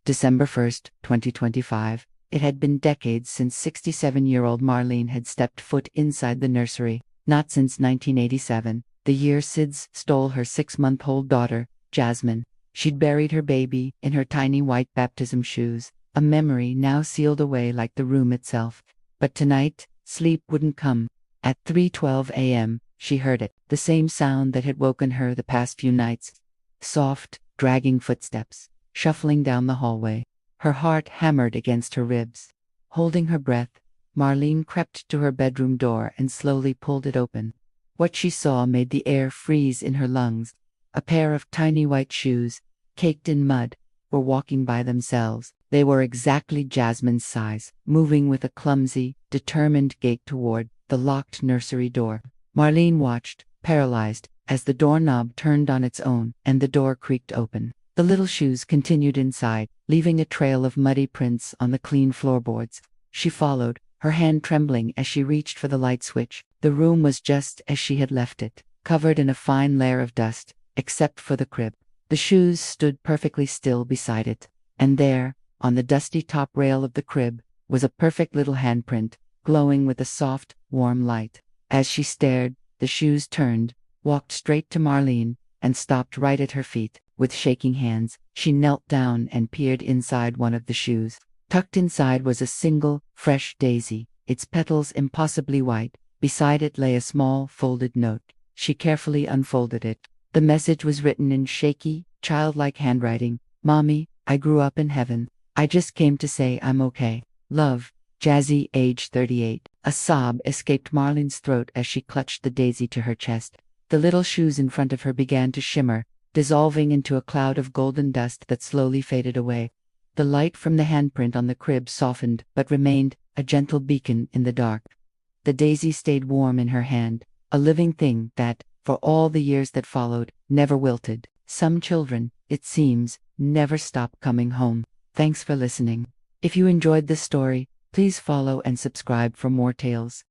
December 1st, 2025. It had been decades since 67-year-old Marlene had stepped foot inside the nursery. Not since 1987, the year Sids stole her 6-month-old daughter, Jasmine. She'd buried her baby in her tiny white baptism shoes, a memory now sealed away like the room itself. But tonight, sleep wouldn't come. At 3:12 a.m., she heard it, the same sound that had woken her the past few nights. Soft, dragging footsteps, shuffling down the hallway. Her heart hammered against her ribs. Holding her breath, Marlene crept to her bedroom door and slowly pulled it open. What she saw made the air freeze in her lungs. A pair of tiny white shoes, caked in mud, were walking by themselves. They were exactly Jasmine's size, moving with a clumsy, determined gait toward the locked nursery door. Marlene watched, paralyzed, as the doorknob turned on its own and the door creaked open. The little shoes continued inside, leaving a trail of muddy prints on the clean floorboards. She followed, her hand trembling as she reached for the light switch. The room was just as she had left it, covered in a fine layer of dust, except for the crib. The shoes stood perfectly still beside it, and there, on the dusty top rail of the crib, was a perfect little handprint, glowing with a soft, warm light. As she stared, the shoes turned, walked straight to Marlene, and stopped right at her feet. With shaking hands, she knelt down and peered inside one of the shoes. Tucked inside was a single, fresh daisy, its petals impossibly white. Beside it lay a small, folded note. She carefully unfolded it. The message was written in shaky, childlike handwriting. "Mommy, I grew up in heaven. I just came to say I'm okay. Love, Jazzy, age 38. A sob escaped Marlene's throat as she clutched the daisy to her chest. The little shoes in front of her began to shimmer, dissolving into a cloud of golden dust that slowly faded away. The light from the handprint on the crib softened but remained, a gentle beacon in the dark. The daisy stayed warm in her hand, a living thing that, for all the years that followed, never wilted. Some children, it seems, never stop coming home. Thanks for listening. If you enjoyed this story, please follow and subscribe for more tales.